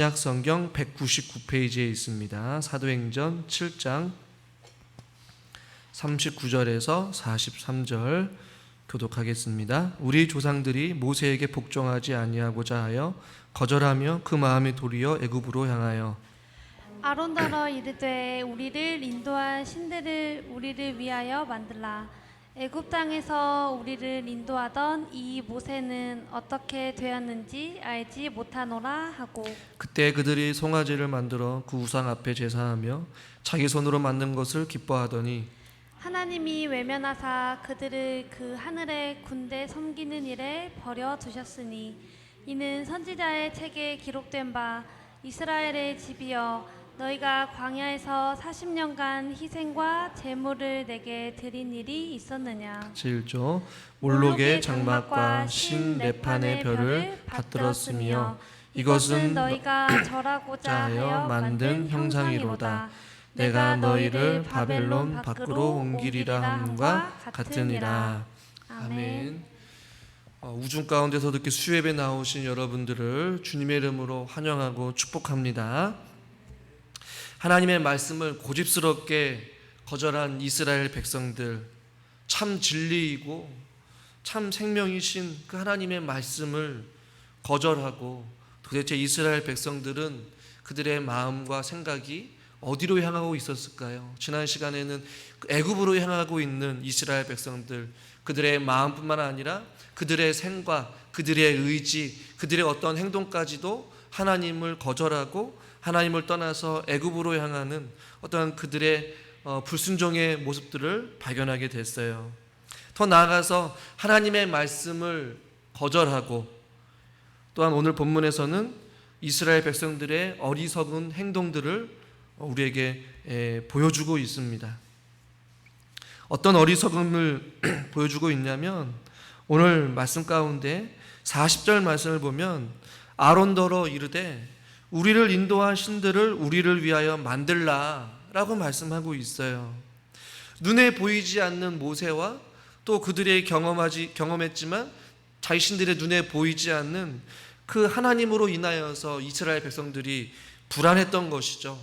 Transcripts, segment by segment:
신약 성경 199페이지에 있습니다. 사도행전 7장 39절에서 43절 교독하겠습니다. 우리 조상들이 모세에게 복종하지 아니하고자 하여 거절하며 그 마음이 도리어 애굽으로 향하여 아론더러 이르되 우리를 인도한 신들을 우리를 위하여 만들라. 애굽 땅에서 우리를 인도하던 이 모세는 어떻게 되었는지 알지 못하노라 하고, 그때 그들이 송아지를 만들어 그 우상 앞에 제사하며 자기 손으로 만든 것을 기뻐하더니 하나님이 외면하사 그들을 그 하늘의 군대 섬기는 일에 버려 두셨으니 이는 선지자의 책에 기록된 바 이스라엘의 집이여 너희가 광야에서 40년간 희생과 제물을 내게 드린 일이 있었느냐. 제1조 몰록의 장막과 신 레판의 별을 받들었으며 이것은 너희가 절하고자 하여 만든 형상이로다. 내가 너희를 바벨론 밖으로 옮기리라 함과 같으니라. 아멘. 우중 가운데서 이렇게 수협에 나오신 여러분들을 주님의 이름으로 환영하고 축복합니다. 하나님의 말씀을 고집스럽게 거절한 이스라엘 백성들, 참 진리이고 참 생명이신 그 하나님의 말씀을 거절하고 도대체 이스라엘 백성들은 그들의 마음과 생각이 어디로 향하고 있었을까요? 지난 시간에는 애굽으로 향하고 있는 이스라엘 백성들, 그들의 마음뿐만 아니라 그들의 생각, 그들의 의지, 그들의 어떤 행동까지도 하나님을 거절하고 하나님을 떠나서 애굽으로 향하는 어떤 그들의 불순종의 모습들을 발견하게 됐어요. 더 나아가서 하나님의 말씀을 거절하고 또한 오늘 본문에서는 이스라엘 백성들의 어리석은 행동들을 우리에게 보여주고 있습니다. 어떤 어리석음을 보여주고 있냐면 오늘 말씀 가운데 40절 말씀을 보면 아론더러 이르되 우리를 인도한 신들을 우리를 위하여 만들라 라고 말씀하고 있어요. 눈에 보이지 않는 모세와 또 그들이 경험했지만 자신들의 눈에 보이지 않는 그 하나님으로 인하여서 이스라엘 백성들이 불안했던 것이죠.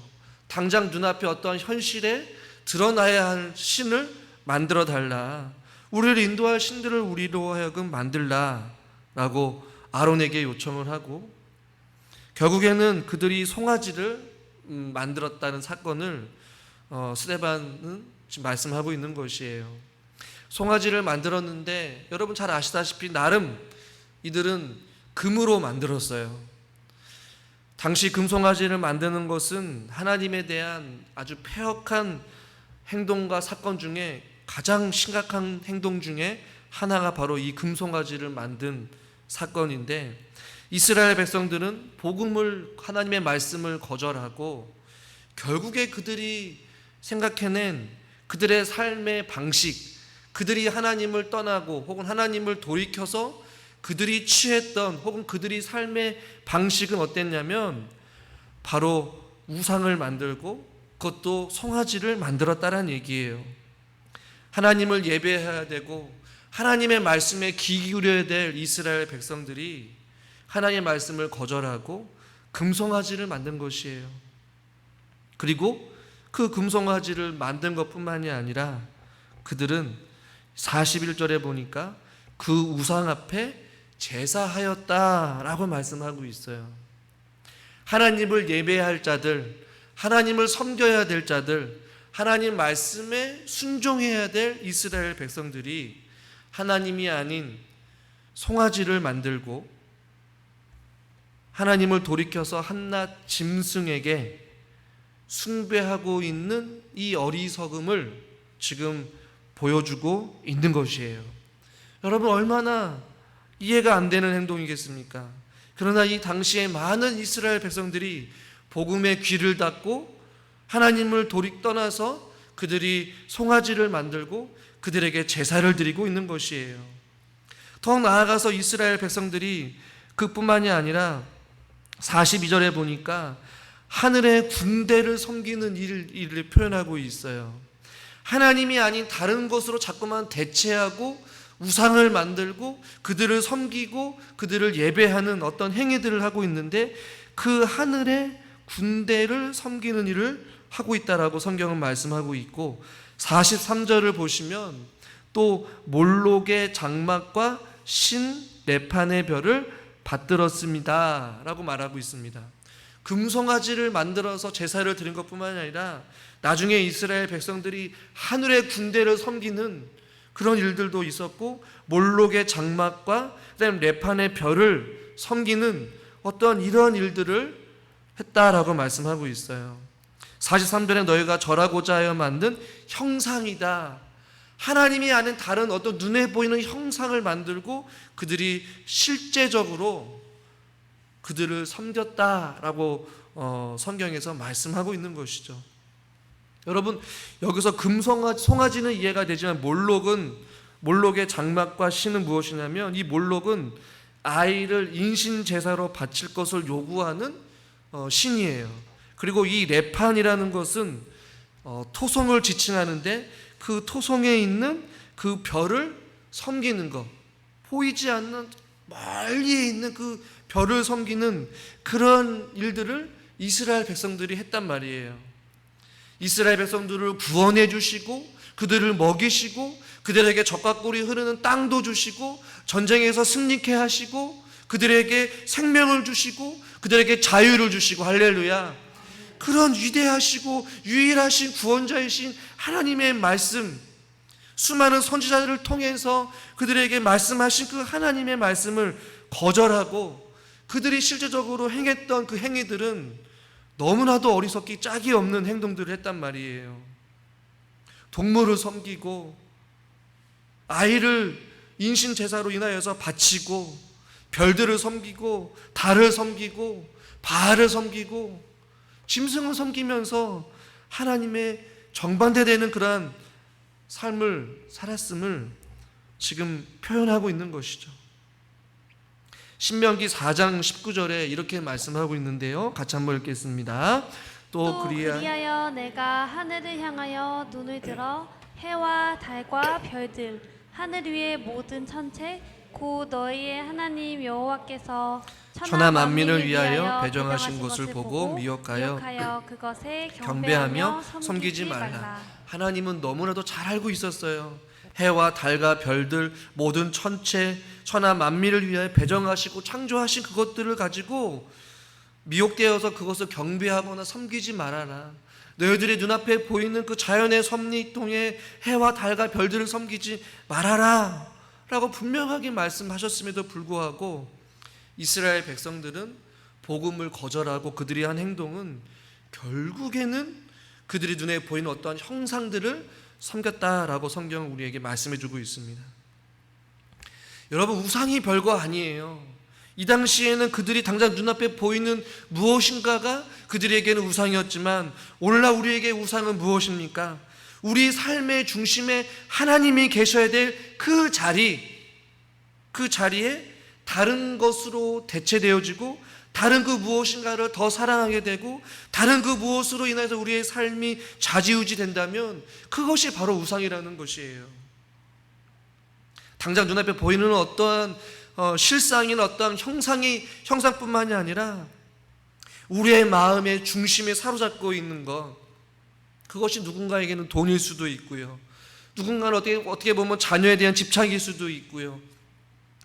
당장 눈앞에 어떤 현실에 드러나야 할 신을 만들어 달라, 우리를 인도할 신들을 우리로 하여금 만들라 라고 아론에게 요청을 하고 결국에는 그들이 송아지를 만들었다는 사건을 스데반은 지금 말씀하고 있는 것이에요. 송아지를 만들었는데 여러분 잘 아시다시피 나름 이들은 금으로 만들었어요. 당시 금송아지를 만드는 것은 하나님에 대한 아주 폐역한 행동과 사건 중에 가장 심각한 행동 중에 하나가 바로 이 금송아지를 만든 사건인데, 이스라엘 백성들은 복음을, 하나님의 말씀을 거절하고 결국에 그들이 생각해낸 그들의 삶의 방식, 그들이 하나님을 떠나고 혹은 하나님을 돌이켜서 그들이 취했던 혹은 그들이 삶의 방식은 어땠냐면 바로 우상을 만들고 그것도 송아지를 만들었다는 얘기예요. 하나님을 예배해야 되고 하나님의 말씀에 귀 기울여야 될 이스라엘 백성들이 하나님의 말씀을 거절하고 금송아지를 만든 것이에요. 그리고 그 금송아지를 만든 것뿐만이 아니라 그들은 41절에 보니까 그 우상 앞에 제사하였다라고 말씀하고 있어요. 하나님을 예배할 자들, 하나님을 섬겨야 될 자들, 하나님 말씀에 순종해야 될 이스라엘 백성들이 하나님이 아닌 송아지를 만들고 하나님을 돌이켜서 한낱 짐승에게 숭배하고 있는 이 어리석음을 지금 보여주고 있는 것이에요. 여러분, 얼마나 이해가 안 되는 행동이겠습니까? 그러나 이 당시에 많은 이스라엘 백성들이 복음의 귀를 닫고 하나님을 떠나서 그들이 송아지를 만들고 그들에게 제사를 드리고 있는 것이에요. 더 나아가서 이스라엘 백성들이 그뿐만이 아니라 42절에 보니까 하늘의 군대를 섬기는 일을 표현하고 있어요. 하나님이 아닌 다른 것으로 자꾸만 대체하고 우상을 만들고 그들을 섬기고 그들을 예배하는 어떤 행위들을 하고 있는데 그 하늘의 군대를 섬기는 일을 하고 있다라고 성경은 말씀하고 있고, 43절을 보시면 또 몰록의 장막과 신 레판의 별을 받들었습니다 라고 말하고 있습니다. 금송아지를 만들어서 제사를 드린 것뿐만 아니라 나중에 이스라엘 백성들이 하늘의 군대를 섬기는 그런 일들도 있었고, 몰록의 장막과 그다음 레판의 별을 섬기는 어떤 이런 일들을 했다라고 말씀하고 있어요. 43절에 너희가 절하고자 하여 만든 형상이다. 하나님이 아닌 다른 어떤 눈에 보이는 형상을 만들고 그들이 실제적으로 그들을 섬겼다라고 성경에서 말씀하고 있는 것이죠. 여러분, 여기서 송아지는 이해가 되지만 몰록의 장막과 신은 무엇이냐면, 이 몰록은 아이를 인신제사로 바칠 것을 요구하는 신이에요. 그리고 이 레판이라는 것은 토송을 지칭하는데, 그 토송에 있는 그 별을 섬기는 것, 보이지 않는 멀리에 있는 그 별을 섬기는 그런 일들을 이스라엘 백성들이 했단 말이에요. 이스라엘 백성들을 구원해 주시고 그들을 먹이시고 그들에게 젖과 꿀이 흐르는 땅도 주시고 전쟁에서 승리케 하시고 그들에게 생명을 주시고 그들에게 자유를 주시고, 할렐루야, 그런 위대하시고 유일하신 구원자이신 하나님의 말씀, 수많은 선지자들을 통해서 그들에게 말씀하신 그 하나님의 말씀을 거절하고 그들이 실제적으로 행했던 그 행위들은 너무나도 어리석기 짝이 없는 행동들을 했단 말이에요. 동물을 섬기고 아이를 인신제사로 인하여서 바치고 별들을 섬기고 달을 섬기고 바알을 섬기고 짐승을 섬기면서 하나님의 정반대되는 그러한 삶을 살았음을 지금 표현하고 있는 것이죠. 신명기 4장 19절에 이렇게 말씀하고 있는데요, 같이 한번 읽겠습니다. 또 그리하여 내가 하늘을 향하여 눈을 들어 해와 달과 별들, 하늘 위의 모든 천체, 곧 너희의 하나님 여호와께서 천하 만민을 위하여 배정하신 것을 보고 미혹하여 그것에 경배하며 섬기지 말라. 하나님은 너무나도 잘 알고 있었어요. 해와 달과 별들, 모든 천체, 천하 만민을 위하여 배정하시고 창조하신 그것들을 가지고 미혹되어서 그것을 경배하거나 섬기지 말아라. 너희들의 눈앞에 보이는 그 자연의 섭리통에 해와 달과 별들을 섬기지 말아라 라고 분명하게 말씀하셨음에도 불구하고 이스라엘 백성들은 복음을 거절하고 그들이 한 행동은 결국에는 그들이 눈에 보이는 어떠한 형상들을 섬겼다라고 성경은 우리에게 말씀해주고 있습니다. 여러분, 우상이 별거 아니에요. 이 당시에는 그들이 당장 눈앞에 보이는 무엇인가가 그들에게는 우상이었지만, 오늘날 우리에게 우상은 무엇입니까? 우리 삶의 중심에 하나님이 계셔야 될 그 자리에 다른 것으로 대체되어지고 다른 그 무엇인가를 더 사랑하게 되고 다른 그 무엇으로 인해서 우리의 삶이 좌지우지 된다면 그것이 바로 우상이라는 것이에요. 당장 눈앞에 보이는 어떠한 실상이나 어떠한 형상뿐만이 아니라 우리의 마음의 중심에 사로잡고 있는 것, 그것이 누군가에게는 돈일 수도 있고요, 누군가는 어떻게 보면 자녀에 대한 집착일 수도 있고요,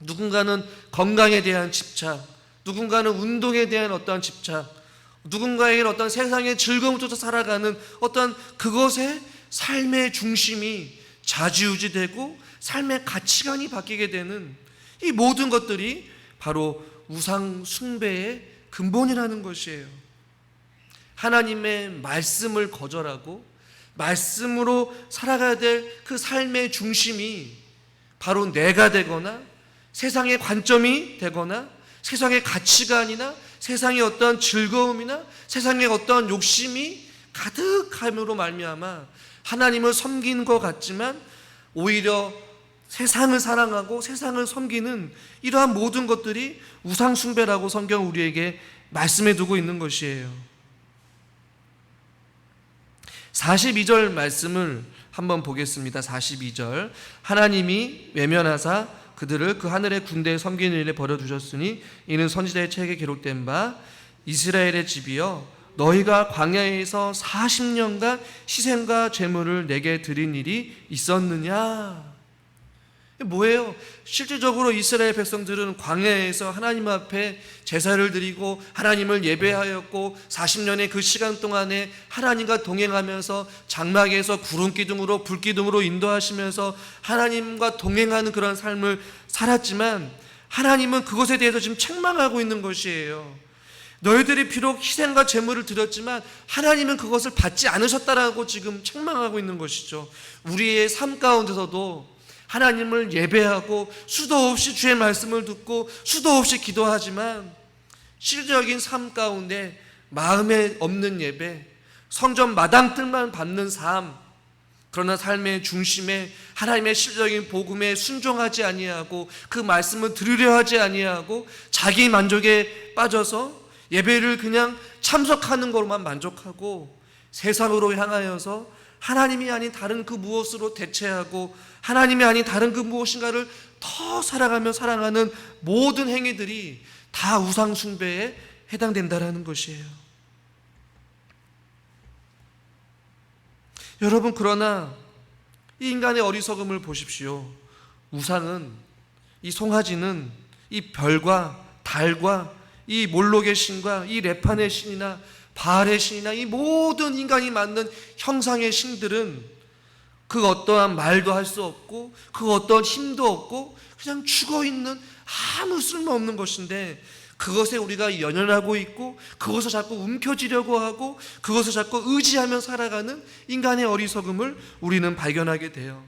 누군가는 건강에 대한 집착, 누군가는 운동에 대한 어떠한 집착, 누군가에게는 어떤 세상의 즐거움을 쫓아 살아가는 어떤 그것의 삶의 중심이 좌지우지되고 삶의 가치관이 바뀌게 되는 이 모든 것들이 바로 우상 숭배의 근본이라는 것이에요. 하나님의 말씀을 거절하고 말씀으로 살아가야 될 그 삶의 중심이 바로 내가 되거나 세상의 관점이 되거나 세상의 가치관이나 세상의 어떤 즐거움이나 세상의 어떤 욕심이 가득함으로 말미암아 하나님을 섬기는 것 같지만 오히려 세상을 사랑하고 세상을 섬기는 이러한 모든 것들이 우상 숭배라고 성경 우리에게 말씀해 두고 있는 것이에요. 42절 말씀을 한번 보겠습니다. 42절, 하나님이 외면하사 그들을 그 하늘의 군대에 섬기는 일에 버려두셨으니 이는 선지자의 책에 기록된 바 이스라엘의 집이여 너희가 광야에서 40년간 희생과 제물을 내게 드린 일이 있었느냐? 뭐예요? 실질적으로 이스라엘 백성들은 광야에서 하나님 앞에 제사를 드리고 하나님을 예배하였고 40년의 그 시간 동안에 하나님과 동행하면서 장막에서 구름 기둥으로 불 기둥으로 인도하시면서 하나님과 동행하는 그런 삶을 살았지만 하나님은 그것에 대해서 지금 책망하고 있는 것이에요. 너희들이 비록 희생과 제물을 드렸지만 하나님은 그것을 받지 않으셨다라고 지금 책망하고 있는 것이죠. 우리의 삶 가운데서도 하나님을 예배하고 수도 없이 주의 말씀을 듣고 수도 없이 기도하지만 실질적인 삶 가운데 마음에 없는 예배, 성전 마당뜰만 밟는 삶, 그러나 삶의 중심에 하나님의 실질적인 복음에 순종하지 아니하고 그 말씀을 들으려 하지 아니하고 자기 만족에 빠져서 예배를 그냥 참석하는 것로만 만족하고 세상으로 향하여서 하나님이 아닌 다른 그 무엇으로 대체하고 하나님이 아닌 다른 그 무엇인가를 더 살아가며 살아가는 모든 행위들이 다 우상 숭배에 해당된다라는 것이에요. 여러분, 그러나 이 인간의 어리석음을 보십시오. 우상은, 이 송아지는 이 별과 달과 이 몰록의 신과 이 레판의 신이나 바알의 신이나 이 모든 인간이 만든 형상의 신들은 그 어떠한 말도 할 수 없고 그 어떠한 힘도 없고 그냥 죽어있는 아무 쓸모없는 것인데 그것에 우리가 연연하고 있고 그것을 자꾸 움켜쥐려고 하고 그것을 자꾸 의지하며 살아가는 인간의 어리석음을 우리는 발견하게 돼요.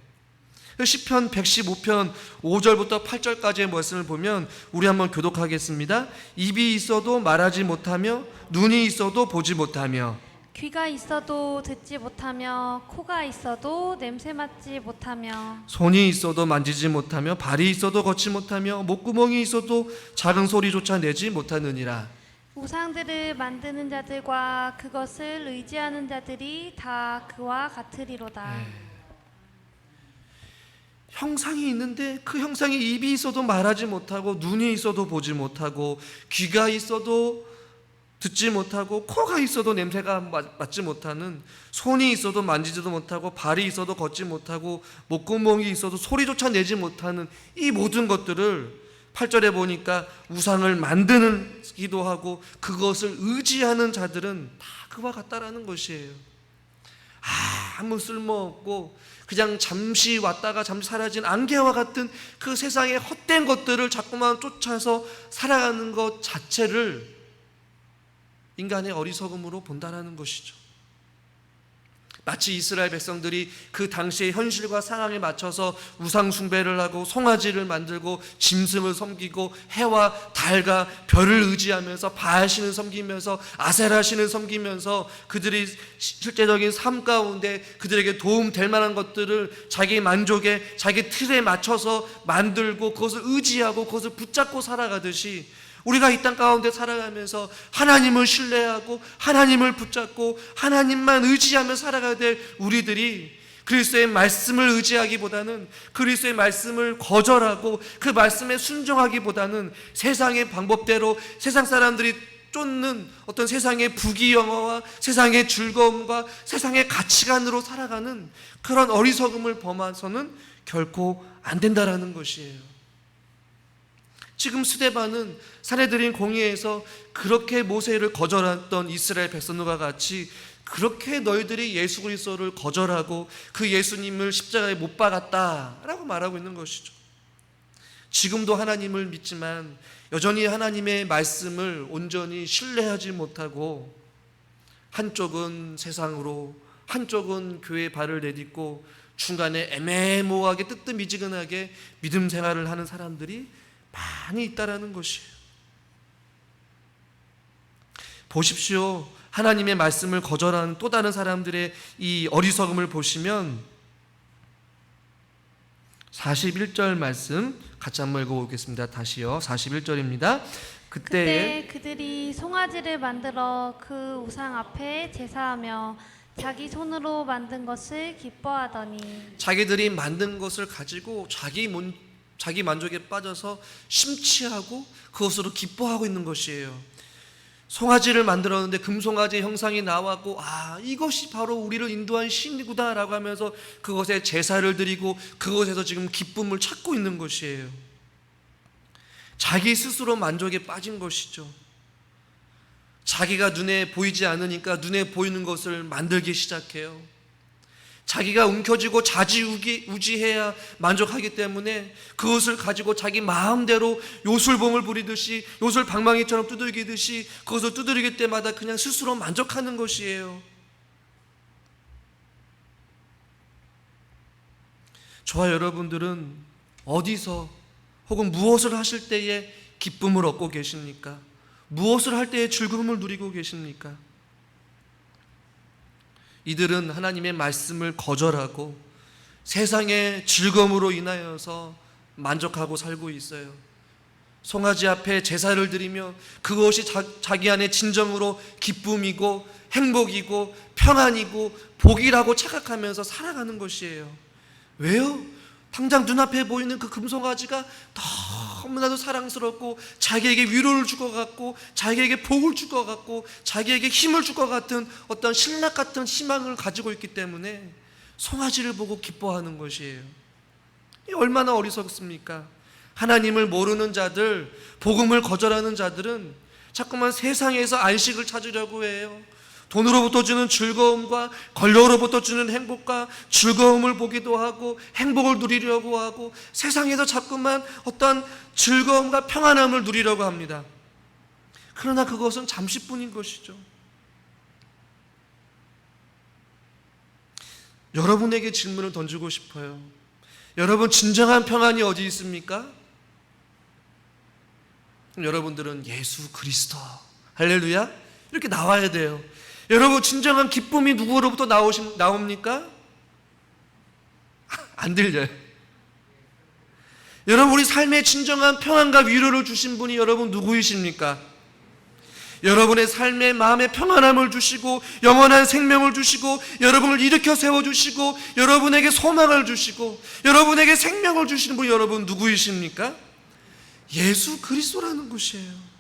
시편 115편 5절부터 8절까지의 말씀을 보면 우리 한번 교독하겠습니다. 입이 있어도 말하지 못하며 눈이 있어도 보지 못하며 귀가 있어도 듣지 못하며 코가 있어도 냄새 맡지 못하며 손이 있어도 만지지 못하며 발이 있어도 걷지 못하며 목구멍이 있어도 작은 소리조차 내지 못하느니라. 우상들을 만드는 자들과 그것을 의지하는 자들이 다 그와 같으리로다. 형상이 있는데 그 형상이 입이 있어도 말하지 못하고 눈이 있어도 보지 못하고 귀가 있어도 듣지 못하고 코가 있어도 냄새가 맡지 못하는, 손이 있어도 만지지도 못하고 발이 있어도 걷지 못하고 목구멍이 있어도 소리조차 내지 못하는 이 모든 것들을 8절에 보니까 우상을 만드기도 하고 그것을 의지하는 자들은 다 그와 같다라는 것이에요. 아무 쓸모없고 그냥 잠시 왔다가 잠시 사라진 안개와 같은 그 세상의 헛된 것들을 자꾸만 쫓아서 살아가는 것 자체를 인간의 어리석음으로 본다라는 것이죠. 마치 이스라엘 백성들이 그 당시의 현실과 상황에 맞춰서 우상 숭배를 하고 송아지를 만들고 짐승을 섬기고 해와 달과 별을 의지하면서 바알신을 섬기면서 아세라신을 섬기면서 그들이 실제적인 삶 가운데 그들에게 도움될 만한 것들을 자기 만족에 자기 틀에 맞춰서 만들고 그것을 의지하고 그것을 붙잡고 살아가듯이 우리가 이 땅 가운데 살아가면서 하나님을 신뢰하고 하나님을 붙잡고 하나님만 의지하며 살아가야 될 우리들이 그리스도의 말씀을 의지하기보다는 그리스도의 말씀을 거절하고 그 말씀에 순종하기보다는 세상의 방법대로 세상 사람들이 쫓는 어떤 세상의 부귀영화와 세상의 즐거움과 세상의 가치관으로 살아가는 그런 어리석음을 범해서는 결코 안 된다라는 것이에요. 지금 스데반은 사내들인 공의에서 그렇게 모세를 거절했던 이스라엘 백성들과 같이 그렇게 너희들이 예수 그리스도를 거절하고 그 예수님을 십자가에 못 박았다라고 말하고 있는 것이죠. 지금도 하나님을 믿지만 여전히 하나님의 말씀을 온전히 신뢰하지 못하고 한쪽은 세상으로 한쪽은 교회에 발을 내딛고 중간에 애매모호하게 뜨뜻미지근하게 믿음 생활을 하는 사람들이 많이 있다라는 것이에요. 보십시오. 하나님의 말씀을 거절하는 또 다른 사람들의 이 어리석음을 보시면 41절 말씀 같이 한번 읽어보겠습니다. 다시요. 41절입니다. 그때 그들이 송아지를 만들어 그 우상 앞에 제사하며 자기 손으로 만든 것을 기뻐하더니 자기들이 만든 것을 가지고 자기 만족에 빠져서 심취하고 그것으로 기뻐하고 있는 것이에요. 송아지를 만들었는데 금송아지의 형상이 나왔고, 이것이 바로 우리를 인도한 신이구나 라고 하면서 그것에 제사를 드리고 그것에서 지금 기쁨을 찾고 있는 것이에요. 자기 스스로 만족에 빠진 것이죠. 자기가 눈에 보이지 않으니까 눈에 보이는 것을 만들기 시작해요. 자기가 움켜쥐고 좌지우지해야 만족하기 때문에 그것을 가지고 자기 마음대로 요술봉을 부리듯이 요술방망이처럼 두들기듯이 그것을 두드릴 때마다 그냥 스스로 만족하는 것이에요. 저와 여러분들은 어디서 혹은 무엇을 하실 때에 기쁨을 얻고 계십니까? 무엇을 할 때에 즐거움을 누리고 계십니까? 이들은 하나님의 말씀을 거절하고 세상의 즐거움으로 인하여서 만족하고 살고 있어요. 송아지 앞에 제사를 드리며 그것이 자기 안에 진정으로 기쁨이고 행복이고 평안이고 복이라고 착각하면서 살아가는 것이에요. 왜요? 당장 눈앞에 보이는 그 금송아지가 너무나도 사랑스럽고 자기에게 위로를 줄 것 같고 자기에게 복을 줄 것 같고 자기에게 힘을 줄 것 같은 어떤 신락 같은 희망을 가지고 있기 때문에 송아지를 보고 기뻐하는 것이에요. 얼마나 어리석습니까? 하나님을 모르는 자들, 복음을 거절하는 자들은 자꾸만 세상에서 안식을 찾으려고 해요. 돈으로부터 주는 즐거움과 권력으로부터 주는 행복과 즐거움을 보기도 하고 행복을 누리려고 하고 세상에서 자꾸만 어떤 즐거움과 평안함을 누리려고 합니다. 그러나 그것은 잠시뿐인 것이죠. 여러분에게 질문을 던지고 싶어요. 여러분, 진정한 평안이 어디 있습니까? 여러분들은 예수 그리스도, 할렐루야, 이렇게 나와야 돼요. 여러분, 진정한 기쁨이 누구로부터 나옵니까? 안 들려요. 여러분, 우리 삶에 진정한 평안과 위로를 주신 분이 여러분 누구이십니까? 여러분의 삶에 마음의 평안함을 주시고 영원한 생명을 주시고 여러분을 일으켜 세워주시고 여러분에게 소망을 주시고 여러분에게 생명을 주시는 분이 여러분 누구이십니까? 예수 그리스도라는 것이에요.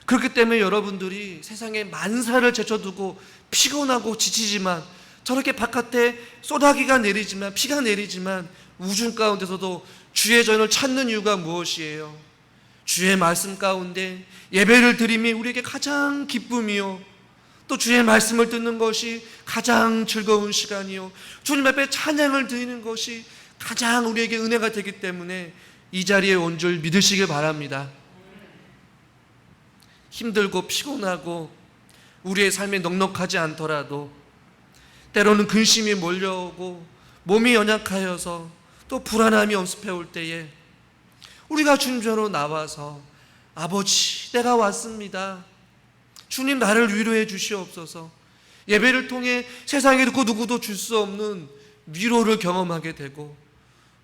그렇기 때문에 여러분들이 세상에 만사를 제쳐두고 피곤하고 지치지만 저렇게 바깥에 소나기가 내리지만 비가 내리지만 우중 가운데서도 주의 전을 찾는 이유가 무엇이에요? 주의 말씀 가운데 예배를 드림이 우리에게 가장 기쁨이요, 또 주의 말씀을 듣는 것이 가장 즐거운 시간이요, 주님 앞에 찬양을 드리는 것이 가장 우리에게 은혜가 되기 때문에 이 자리에 온 줄 믿으시길 바랍니다. 힘들고 피곤하고 우리의 삶에 넉넉하지 않더라도 때로는 근심이 몰려오고 몸이 연약하여서 또 불안함이 엄습해 올 때에 우리가 주님께로 나와서 아버지, 내가 왔습니다. 주님, 나를 위로해 주시옵소서. 예배를 통해 세상에 그 누구도 줄 수 없는 위로를 경험하게 되고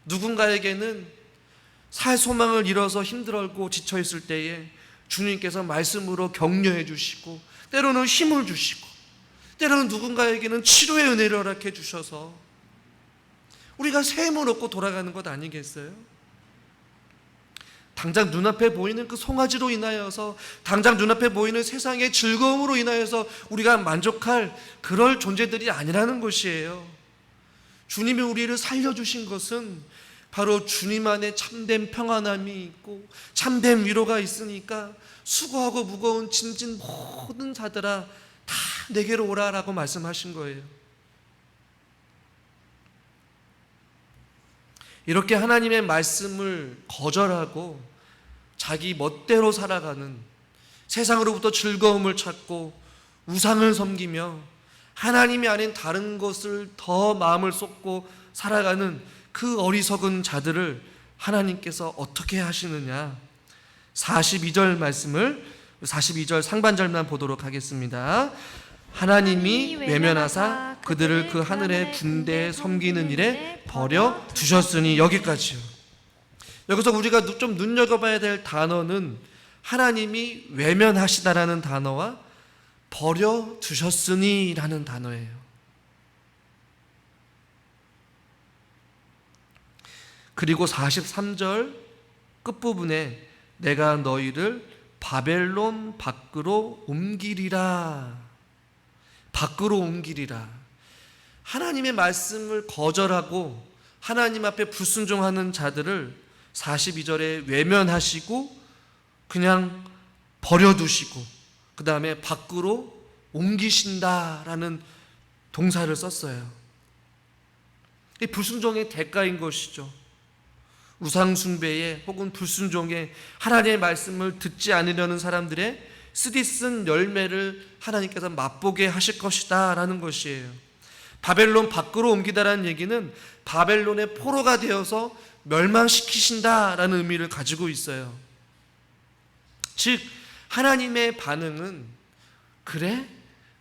누군가에게는 살 소망을 잃어서 힘들고 지쳐있을 때에 주님께서 말씀으로 격려해 주시고 때로는 힘을 주시고 때로는 누군가에게는 치료의 은혜를 허락해 주셔서 우리가 새 힘을 얻고 돌아가는 것 아니겠어요? 당장 눈앞에 보이는 그 송아지로 인하여서 당장 눈앞에 보이는 세상의 즐거움으로 인하여서 우리가 만족할 그럴 존재들이 아니라는 것이에요. 주님이 우리를 살려주신 것은 바로 주님 안에 참된 평안함이 있고 참된 위로가 있으니까 수고하고 무거운 짐진 모든 자들아 다 내게로 오라라고 말씀하신 거예요. 이렇게 하나님의 말씀을 거절하고 자기 멋대로 살아가는, 세상으로부터 즐거움을 찾고 우상을 섬기며 하나님이 아닌 다른 것을 더 마음을 쏟고 살아가는 그 어리석은 자들을 하나님께서 어떻게 하시느냐, 42절 말씀을 42절 상반절만 보도록 하겠습니다. 하나님이 외면하사 그들을 그 하늘의 군대에 섬기는 일에 버려 두셨으니, 여기까지요. 여기서 우리가 좀 눈여겨봐야 될 단어는 하나님이 외면하시다라는 단어와 버려 두셨으니 라는 단어예요. 그리고 43절 끝부분에 내가 너희를 바벨론 밖으로 옮기리라. 밖으로 옮기리라. 하나님의 말씀을 거절하고 하나님 앞에 불순종하는 자들을 42절에 외면하시고 그냥 버려두시고 그 다음에 밖으로 옮기신다라는 동사를 썼어요. 이 불순종의 대가인 것이죠. 우상숭배에 혹은 불순종에 하나님의 말씀을 듣지 않으려는 사람들의 쓰디쓴 열매를 하나님께서 맛보게 하실 것이다 라는 것이에요. 바벨론 밖으로 옮기다라는 얘기는 바벨론의 포로가 되어서 멸망시키신다라는 의미를 가지고 있어요. 즉 하나님의 반응은 그래?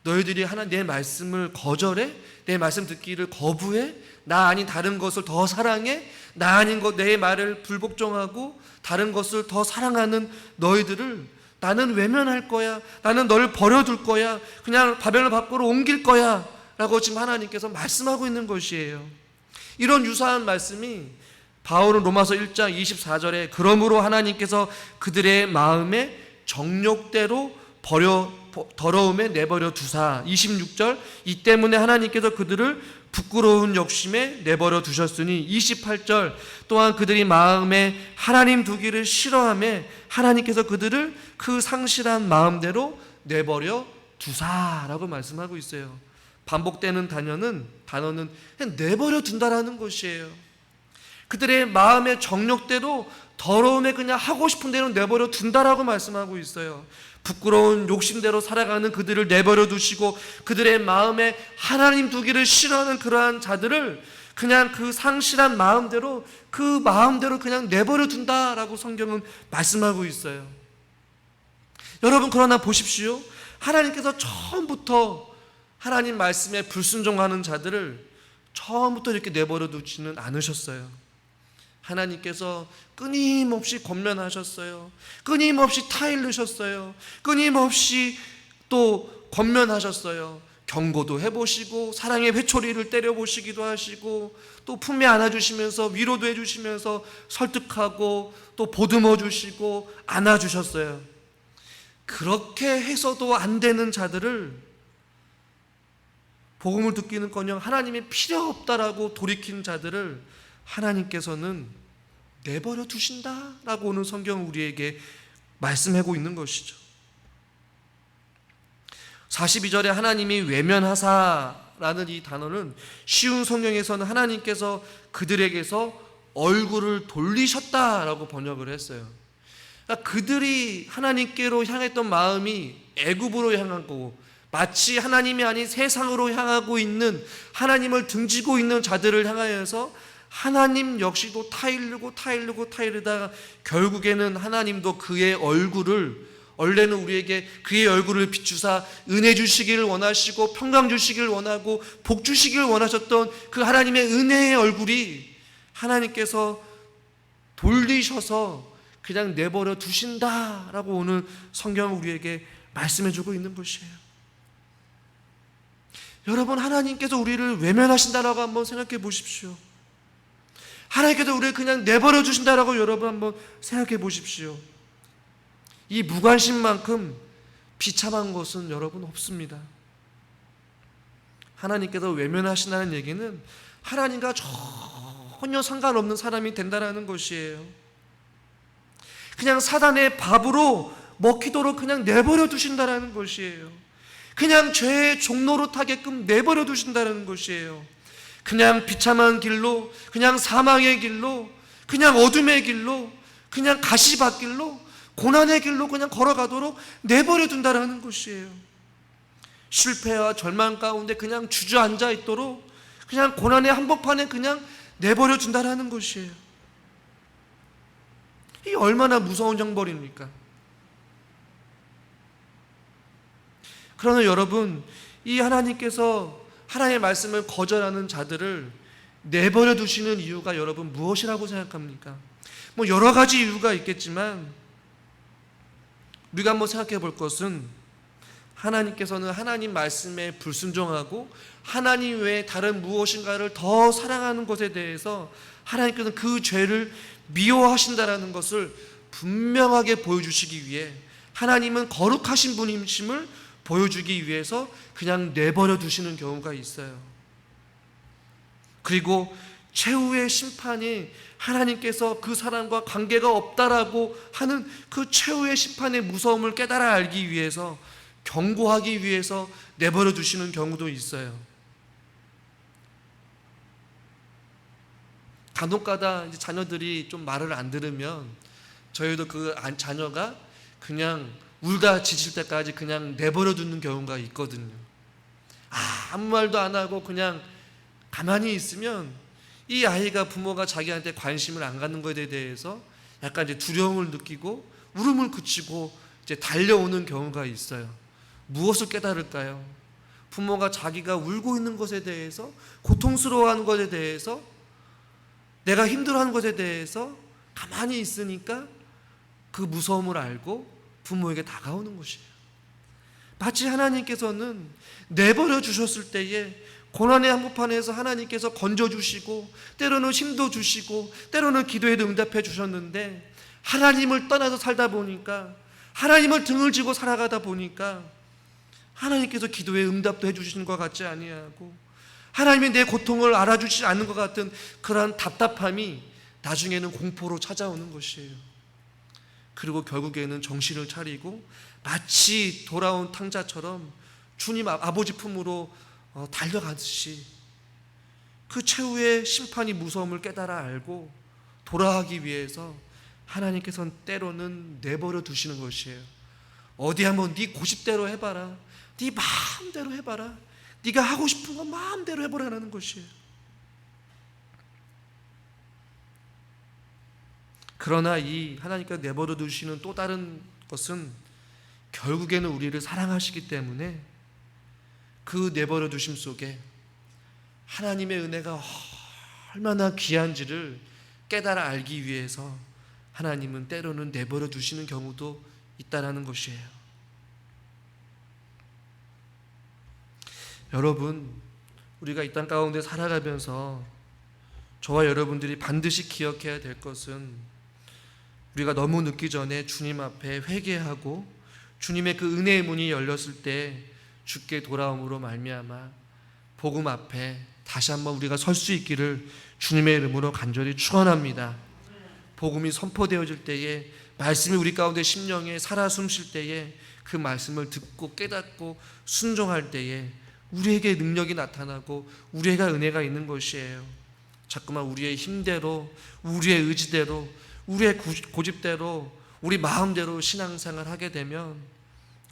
너희들이 내 말씀을 거절해? 내 말씀 듣기를 거부해? 나 아닌 다른 것을 더 사랑해? 나 아닌 내 말을 불복종하고 다른 것을 더 사랑하는 너희들을 나는 외면할 거야. 나는 너를 버려둘 거야. 그냥 바벨론 밖으로 옮길 거야 라고 지금 하나님께서 말씀하고 있는 것이에요. 이런 유사한 말씀이 바울은 로마서 1장 24절에 그러므로 하나님께서 그들의 마음에 정욕대로 더러움에 내버려 두사 26절 이 때문에 하나님께서 그들을 부끄러운 욕심에 내버려 두셨으니 28절 또한 그들이 마음에 하나님 두기를 싫어하며 하나님께서 그들을 그 상실한 마음대로 내버려 두사라고 말씀하고 있어요. 반복되는 단어는 그냥 내버려 둔다라는 것이에요. 그들의 마음의 정욕대로 더러움에 그냥 하고 싶은 대로 내버려 둔다라고 말씀하고 있어요. 부끄러운 욕심대로 살아가는 그들을 내버려 두시고 그들의 마음에 하나님 두기를 싫어하는 그러한 자들을 그냥 그 상실한 마음대로 그냥 내버려 둔다라고 성경은 말씀하고 있어요. 여러분 그러나 보십시오. 하나님께서 처음부터 하나님 말씀에 불순종하는 자들을 처음부터 이렇게 내버려 두지는 않으셨어요. 하나님께서 끊임없이 권면하셨어요. 끊임없이 타일르셨어요. 끊임없이 또 권면하셨어요. 경고도 해보시고 사랑의 회초리를 때려보시기도 하시고 또 품에 안아주시면서 위로도 해주시면서 설득하고 또 보듬어 주시고 안아주셨어요. 그렇게 해서도 안 되는 자들을 복음을 듣기는커녕 하나님이 필요 없다라고 돌이킨 자들을 하나님께서는 내버려 두신다라고 오늘 성경은 우리에게 말씀하고 있는 것이죠. 42절에 하나님이 외면하사라는 이 단어는 쉬운 성경에서는 하나님께서 그들에게서 얼굴을 돌리셨다라고 번역을 했어요. 그러니까 그들이 하나님께로 향했던 마음이 애굽으로 향한 거고 마치 하나님이 아닌 세상으로 향하고 있는 하나님을 등지고 있는 자들을 향하여서 하나님 역시도 타일르다가 결국에는 하나님도 그의 얼굴을 원래는 우리에게 그의 얼굴을 비추사 은혜 주시기를 원하시고 평강 주시기를 원하고 복 주시기를 원하셨던 그 하나님의 은혜의 얼굴이 하나님께서 돌리셔서 그냥 내버려 두신다라고 오늘 성경은 우리에게 말씀해 주고 있는 것이에요. 여러분 하나님께서 우리를 외면하신다라고 한번 생각해 보십시오. 하나님께서 우리를 그냥 내버려 주신다라고 여러분 한번 생각해 보십시오. 이 무관심만큼 비참한 것은 여러분 없습니다. 하나님께서 외면하신다는 얘기는 하나님과 전혀 상관없는 사람이 된다는 것이에요. 그냥 사단의 밥으로 먹히도록 그냥 내버려 두신다는 것이에요. 그냥 죄의 종로로 타게끔 내버려 두신다는 것이에요. 그냥 비참한 길로, 그냥 사망의 길로, 그냥 어둠의 길로, 그냥 가시밭길로, 고난의 길로 그냥 걸어가도록 내버려 둔다는 것이에요. 실패와 절망 가운데 그냥 주저앉아 있도록 그냥 고난의 한복판에 그냥 내버려 둔다는 것이에요. 이게 얼마나 무서운 형벌입니까? 그러나 여러분, 이 하나님께서 하나님의 말씀을 거절하는 자들을 내버려 두시는 이유가 여러분 무엇이라고 생각합니까? 뭐 여러 가지 이유가 있겠지만 우리가 한번 생각해 볼 것은 하나님께서는 하나님 말씀에 불순종하고 하나님 외에 다른 무엇인가를 더 사랑하는 것에 대해서 하나님께서는 그 죄를 미워하신다라는 것을 분명하게 보여주시기 위해, 하나님은 거룩하신 분이심을 보여주기 위해서 그냥 내버려 두시는 경우가 있어요. 그리고 최후의 심판이 하나님께서 그 사람과 관계가 없다라고 하는 그 최후의 심판의 무서움을 깨달아 알기 위해서, 경고하기 위해서 내버려 두시는 경우도 있어요. 간혹가다 이제 자녀들이 좀 말을 안 들으면 저희도 그 자녀가 그냥 울다 지칠 때까지 그냥 내버려 두는 경우가 있거든요. 아무 말도 안 하고 그냥 가만히 있으면 이 아이가 부모가 자기한테 관심을 안 갖는 것에 대해서 약간 이제 두려움을 느끼고 울음을 그치고 이제 달려오는 경우가 있어요. 무엇을 깨달을까요? 부모가 자기가 울고 있는 것에 대해서, 고통스러워하는 것에 대해서, 내가 힘들어하는 것에 대해서 가만히 있으니까 그 무서움을 알고 부모에게 다가오는 것이에요. 마치 하나님께서는 내버려 주셨을 때에 고난의 한복판에서 하나님께서 건져주시고, 때로는 힘도 주시고, 때로는 기도에도 응답해 주셨는데, 하나님을 떠나서 살다 보니까, 하나님을 등을 지고 살아가다 보니까 하나님께서 기도에 응답도 해주시는 것 같지 아니하고, 하나님이 내 고통을 알아주시지 않는 것 같은 그러한 답답함이 나중에는 공포로 찾아오는 것이에요. 그리고 결국에는 정신을 차리고 마치 돌아온 탕자처럼 주님 아버지 품으로 달려가듯이 그 최후의 심판이 무서움을 깨달아 알고 돌아가기 위해서 하나님께서는 때로는 내버려 두시는 것이에요. 어디 한번 네 고집대로 해봐라, 네 마음대로 해봐라, 네가 하고 싶은 거 마음대로 해보라는 것이에요. 그러나 이 하나님께서 내버려 두시는 또 다른 것은 결국에는 우리를 사랑하시기 때문에 그 내버려 두심 속에 하나님의 은혜가 얼마나 귀한지를 깨달아 알기 위해서 하나님은 때로는 내버려 두시는 경우도 있다라는 것이에요. 여러분, 우리가 이 땅 가운데 살아가면서 저와 여러분들이 반드시 기억해야 될 것은, 우리가 너무 늦기 전에 주님 앞에 회개하고 주님의 그 은혜의 문이 열렸을 때 주께 돌아옴으로 말미암아 복음 앞에 다시 한번 우리가 설 수 있기를 주님의 이름으로 간절히 축원합니다. 복음이 선포되어질 때에, 말씀이 우리 가운데 심령에 살아 숨쉴 때에, 그 말씀을 듣고 깨닫고 순종할 때에 우리에게 능력이 나타나고 우리에게 은혜가 있는 것이에요. 자꾸만 우리의 힘대로, 우리의 의지대로, 우리의 고집대로, 우리 마음대로 신앙생활을 하게 되면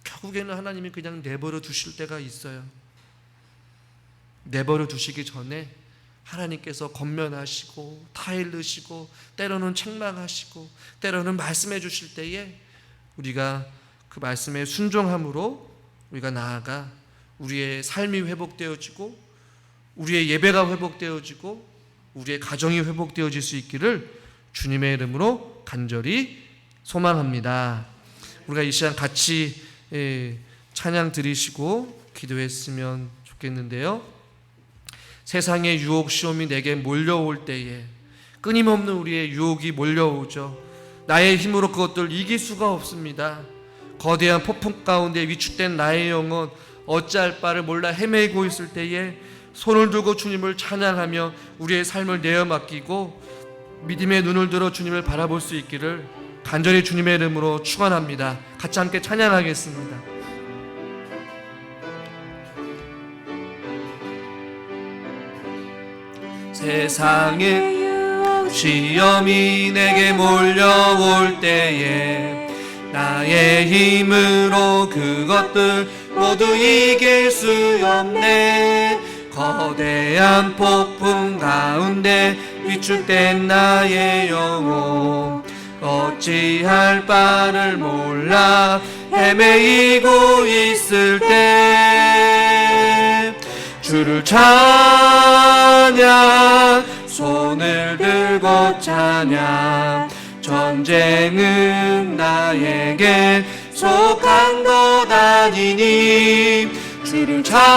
결국에는 하나님이 그냥 내버려 두실 때가 있어요. 내버려 두시기 전에 하나님께서 권면하시고 타일르시고 때로는 책망하시고 때로는 말씀해 주실 때에 우리가 그 말씀에 순종함으로 우리가 나아가 우리의 삶이 회복되어지고 우리의 예배가 회복되어지고 우리의 가정이 회복되어질 수 있기를 주님의 이름으로 간절히 소망합니다. 우리가 이 시간 같이 찬양 드리시고 기도했으면 좋겠는데요. 세상의 유혹 시험이 내게 몰려올 때에 끊임없는 우리의 유혹이 몰려오죠. 나의 힘으로 그것들 이길 수가 없습니다. 거대한 폭풍 가운데 위축된 나의 영혼 어찌할 바를 몰라 헤매고 있을 때에 손을 들고 주님을 찬양하며 우리의 삶을 내어 맡기고 믿음의 눈을 들어 주님을 바라볼 수 있기를 간절히 주님의 이름으로 축원합니다. 같이 함께 찬양하겠습니다. 세상의 시험이 내게 몰려올 때에 나의 힘으로 그것들 모두 이길 수 없네. 거대한 폭풍 가운데 위축된 나의 영혼 어찌할 바를 몰라 헤매이고 있을 때 주를 찬양 손을 들고 찬양 전쟁은 나에게 속한 것 아니니 주를 찬양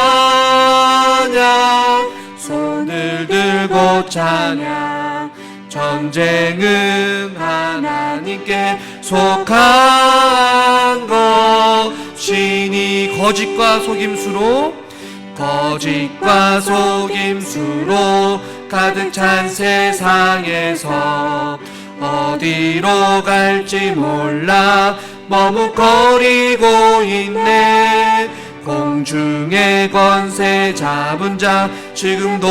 손을 들고 찬양 전쟁은 하나님께 속한 것이니 거짓과 속임수로 가득 찬 세상에서 어디로 갈지 몰라 머뭇거리고 있네. 공중의 권세 잡은 자 지금도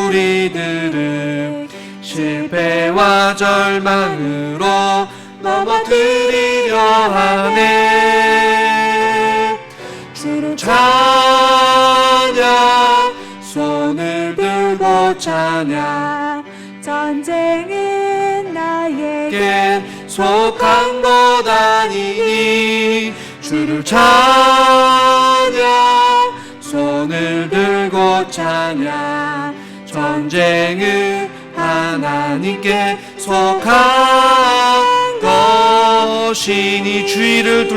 우리들을 실패와 절망으로 넘어뜨리려 하네. 주를 찬양, 손을 들고 찬양. 전쟁은 나에게 겐 속한 것 아니니. 주를 찬양, 손을 들고 찬양. 전쟁은 하나님께 속한 것이니. 주위를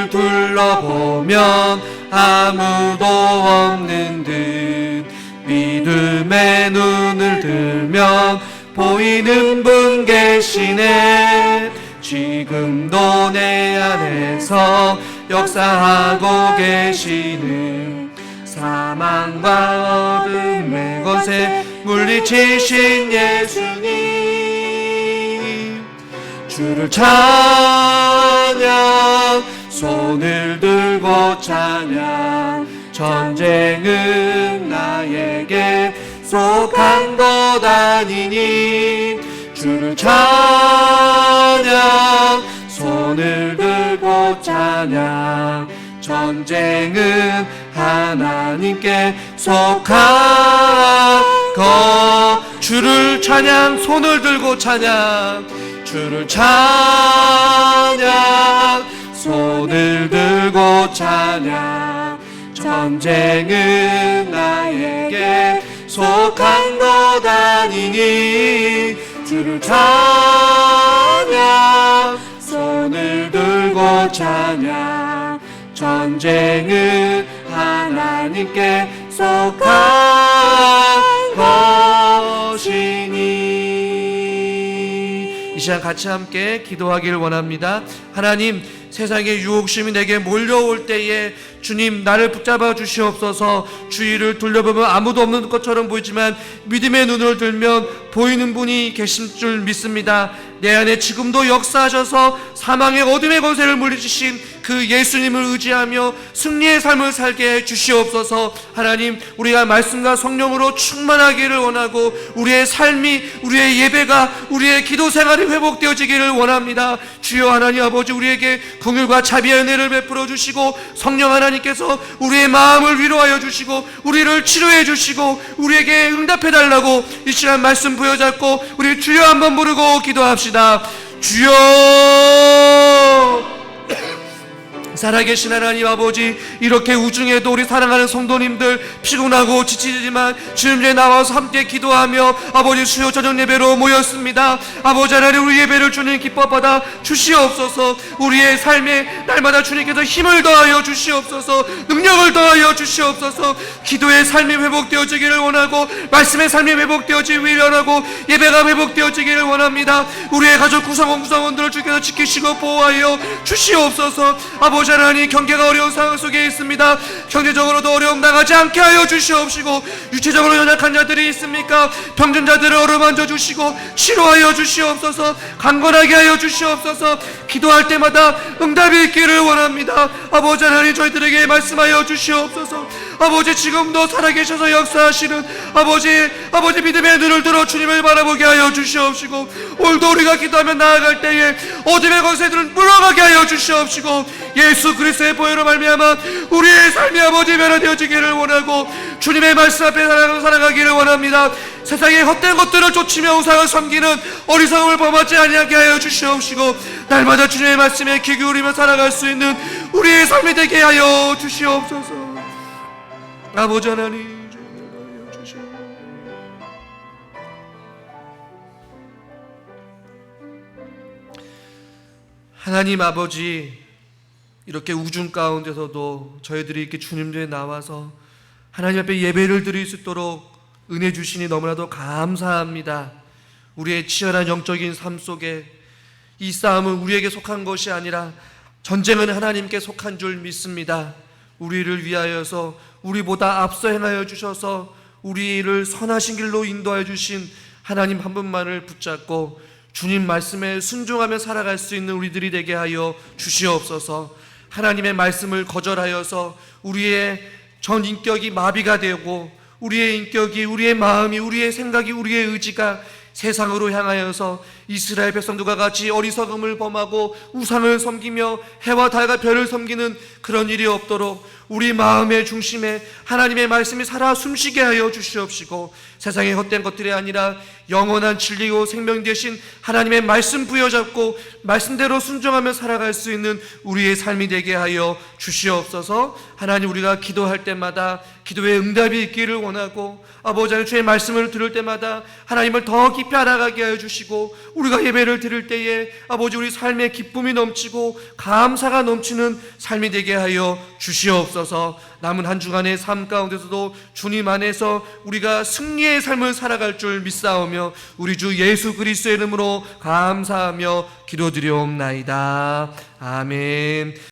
둘러보면 아무도 없는 듯 믿음의 눈을 들면 보이는 분 계시네. 지금도 내 안에서 역사하고 계시는 사망과 어둠의 권세 물리치신 예수님. 주를 찬양, 손을 들고 찬양. 전쟁은 나에게 속한 것 아니니. 주를 찬양, 손을 들고 찬양. 전쟁은 하나님께 속한 것. 주를 찬양, 손을 들고 찬양. 주를 찬양, 손을 들고 찬양. 전쟁은 나에게 속한 것 아니니. 주를 찬양, 손을 들고 찬양. 전쟁은 하나님께 속한 것이니. 이 시간 같이 함께 기도하기를 원합니다. 하나님, 세상의 유혹심이 내게 몰려올 때에 주님 나를 붙잡아 주시옵소서. 주위를 둘러보면 아무도 없는 것처럼 보이지만 믿음의 눈을 들면 보이는 분이 계신 줄 믿습니다. 내 안에 지금도 역사하셔서 사망의 어둠의 권세를 물리치신 그 예수님을 의지하며 승리의 삶을 살게 해 주시옵소서. 하나님, 우리가 말씀과 성령으로 충만하기를 원하고 우리의 삶이, 우리의 예배가, 우리의 기도 생활이 회복되어지기를 원합니다. 주여 하나님 아버지, 우리에게 긍휼과 자비의 은혜를 베풀어 주시고 성령 하나님께서 우리의 마음을 위로하여 주시고 우리를 치료해 주시고 우리에게 응답해 달라고 이 시간 말씀 부여잡고 우리 주여 한번 부르고 기도합시다. 주여! 살아계신 하나님 아버지, 이렇게 우중에도 우리 사랑하는 성도님들 피곤하고 지치지만 주님께 나와서 함께 기도하며 아버지 수요 저녁 예배로 모였습니다. 아버지 하나님, 우리 예배를 주님 기뻐받아 주시옵소서. 우리의 삶에 날마다 주님께서 힘을 더하여 주시옵소서. 능력을 더하여 주시옵소서. 기도의 삶이 회복되어지기를 원하고 말씀의 삶이 회복되어지기를 원하고 예배가 회복되어지기를 원합니다. 우리의 가족 구성원들을 주께서 지키시고 보호하여 주시옵소서. 아버지 하나님, 경계가 어려운 상황 속에 있습니다. 경제적으로도 어려움 당하지 않게 하여 주시옵시고 유체적으로 연약한 자들이 있습니까? 병든 자들을 어루만져 주시고 치료하여 주시옵소서. 강건하게 하여 주시옵소서. 기도할 때마다 응답이 있기를 원합니다. 아버지 하나님, 저희들에게 말씀하여 주시옵소서. 아버지, 지금도 살아계셔서 역사하시는 아버지 믿음의 눈을 들어 주님을 바라보게 하여 주시옵시고 오늘도 우리가 기도하며 나아갈 때에 어둠의 권세들을 물러가게 하여 주시옵시고 예수 그리스도의 보혈로 말미암아 우리의 삶이 아버지 변화되어지기를 원하고 주님의 말씀 앞에 살아가기를 원합니다. 세상의 헛된 것들을 쫓으며 우상을 섬기는 어리석음을 범하지 아니하게 하여 주시옵시고 날마다 주님의 말씀에 귀 기울이며 살아갈 수 있는 우리의 삶이 되게 하여 주시옵소서. 아버지 하나님, 하나님 아버지, 이렇게 우중 가운데서도 저희들이 이렇게 주님 뒤에 나와서 하나님 앞에 예배를 드릴 수 있도록 은혜 주시니 너무나도 감사합니다. 우리의 치열한 영적인 삶 속에 이 싸움은 우리에게 속한 것이 아니라 전쟁은 하나님께 속한 줄 믿습니다. 우리를 위하여서 우리보다 앞서 행하여 주셔서 우리를 선하신 길로 인도하여 주신 하나님 한 분만을 붙잡고 주님 말씀에 순종하며 살아갈 수 있는 우리들이 되게 하여 주시옵소서. 하나님의 말씀을 거절하여서 우리의 전 인격이 마비가 되고 우리의 인격이, 우리의 마음이, 우리의 생각이, 우리의 의지가 세상으로 향하여서 이스라엘 백성들과 같이 어리석음을 범하고 우상을 섬기며 해와 달과 별을 섬기는 그런 일이 없도록 우리 마음의 중심에 하나님의 말씀이 살아 숨쉬게 하여 주시옵시고, 세상의 헛된 것들이 아니라 영원한 진리요 생명 되신 하나님의 말씀 부여잡고 말씀대로 순종하며 살아갈 수 있는 우리의 삶이 되게 하여 주시옵소서. 하나님, 우리가 기도할 때마다 기도에 응답이 있기를 원하고, 아버지 하나님, 주의 말씀을 들을 때마다 하나님을 더 깊이 알아가게 하여 주시고, 우리가 예배를 드릴 때에 아버지 우리 삶에 기쁨이 넘치고 감사가 넘치는 삶이 되게 하여 주시옵소서. 남은 한 주간의 삶 가운데서도 주님 안에서 우리가 승리의 삶을 살아갈 줄 믿사오며 우리 주 예수 그리스도의 이름으로 감사하며 기도드리옵나이다. 아멘.